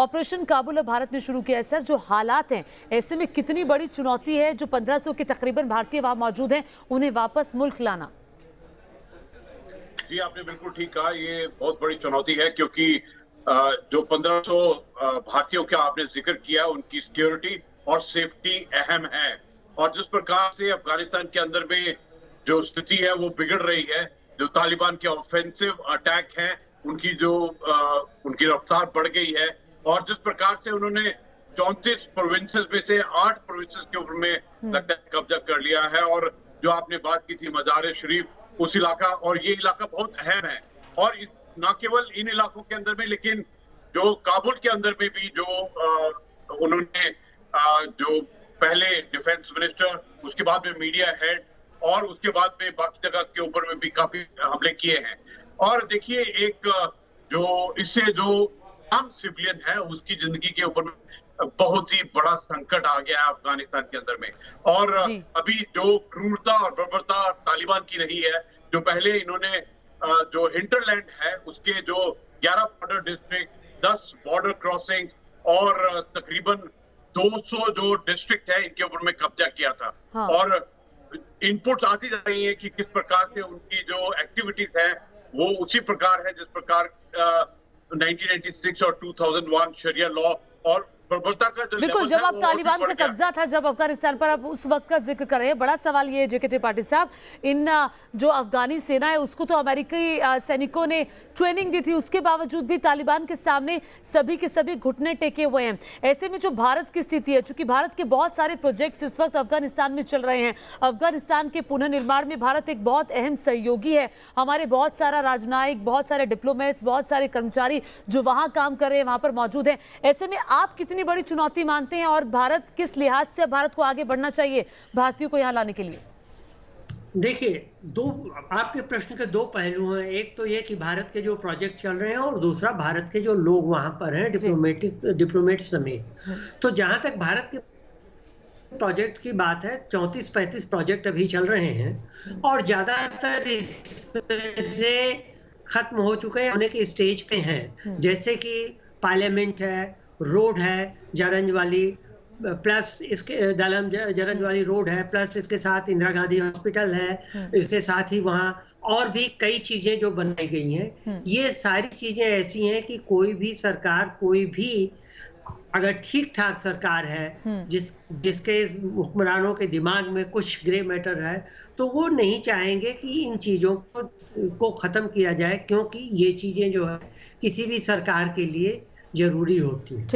Operation Kabul अब भारत ने शुरू किया है सर, जो हालात हैं ऐसे में कितनी बड़ी चुनौती है जो 1500 के तकरीबन भारतीय वहां मौजूद हैं उन्हें वापस मुल्क लाना? जी, आपने बिल्कुल ठीक कहा। ये बहुत बड़ी चुनौती है क्योंकि जो 1500 भारतीयों का आपने जिक्र किया, उनकी सिक्योरिटी और सेफ्टी अहम है। और जिस प्रकार से अफगानिस्तान के अंदर में जो स्थिति है वो बिगड़ रही है, जो तालिबान के ऑफेंसिव अटैक है, उनकी रफ्तार बढ़ गई है। और जिस प्रकार से उन्होंने 34 प्रोविंसेस में से 8 प्रोविंसेस के ऊपर में लगता है कब्जा कर लिया है। और जो आपने बात की थी मजार शरीफ, उस इलाका, और ये इलाका बहुत अहम है। और न केवल इन इलाकों के अंदर में, लेकिन जो काबुल के अंदर में भी जो उन्होंने जो पहले डिफेंस मिनिस्टर, उसके बाद में मीडिया हेड और उसके बाद में बाकी जगह के ऊपर में भी काफी हमले किए हैं। और देखिए, एक जो इससे जो आम सिविलियन है उसकी जिंदगी के ऊपर में बहुत ही बड़ा संकट आ गया है अफगानिस्तान के अंदर में। और अभी जो क्रूरता और बर्बरता तालिबान की रही है, जो पहले इन्होंने जो हिंटरलैंड है उसके जो 11 बॉर्डर डिस्ट्रिक्ट, 10 बॉर्डर क्रॉसिंग और तकरीबन 200 जो डिस्ट्रिक्ट है, इनके ऊपर में कब्जा किया था। हाँ। और इनपुट्स आती जा रही है कि किस प्रकार से उनकी जो एक्टिविटीज है वो उसी प्रकार है जिस प्रकार 1996 और 2001 शरिया लॉ और बर्बरता का जो बिल्कुल। जब आप तालिबान का कब्जा था जब अफगानिस्तान पर, आप उस वक्त का जिक्र कर रहे हैं। बड़ा सवाल ये है जेके त्रिपाठी साहब, इन जो अफगानी सेना है उसको तो अमेरिकी सैनिकों ने ट्रेनिंग दी थी, उसके बावजूद भी तालिबान के सामने सभी के सभी घुटने टेके हुए हैं। ऐसे में जो भारत की स्थिति है, चूंकि भारत के बहुत सारे प्रोजेक्ट्स इस वक्त अफगानिस्तान में चल रहे हैं, अफगानिस्तान के पुनर्निर्माण में भारत एक बहुत अहम सहयोगी है। हमारे बहुत सारा राजनयिक, बहुत सारे डिप्लोमेट्स, बहुत सारे कर्मचारी जो वहां काम कर रहे हैं वहां पर मौजूद हैं। ऐसे में आप कितनी बड़ी चुनौती मानते हैं और भारत किस लिहाज से भारत को आगे बढ़ना चाहिए भारतीयों को यहां लाने के लिए? देखिए, आपके प्रश्न के दो पहलू हैं। एक तो ये कि भारत के जो प्रोजेक्ट चल रहे हैं और दूसरा भारत के जो लोग वहां पर हैं, डिप्लोमेट समेत। तो जहां तक भारत के प्रोजेक्ट की बात है, 34-35 प्रोजेक्ट अभी चल रहे हैं और ज्यादातर इससे खत्म हो चुके हैं, होने के स्टेज पे हैं। जैसे कि पार्लियामेंट है, रोड है जरंज वाली, प्लस इसके दालम जरंज वाली रोड है, प्लस इसके साथ इंदिरा गांधी हॉस्पिटल है, इसके साथ ही वहाँ और भी कई चीजें जो बनाई गई हैं। ये सारी चीजें ऐसी हैं कि कोई भी सरकार, कोई भी अगर ठीक ठाक सरकार है जिसके हुक्मरानों के दिमाग में कुछ ग्रे मैटर है, तो वो नहीं चाहेंगे कि इन चीजों को खत्म किया जाए, क्योंकि ये चीजें जो है किसी भी सरकार के लिए जरूरी होती है।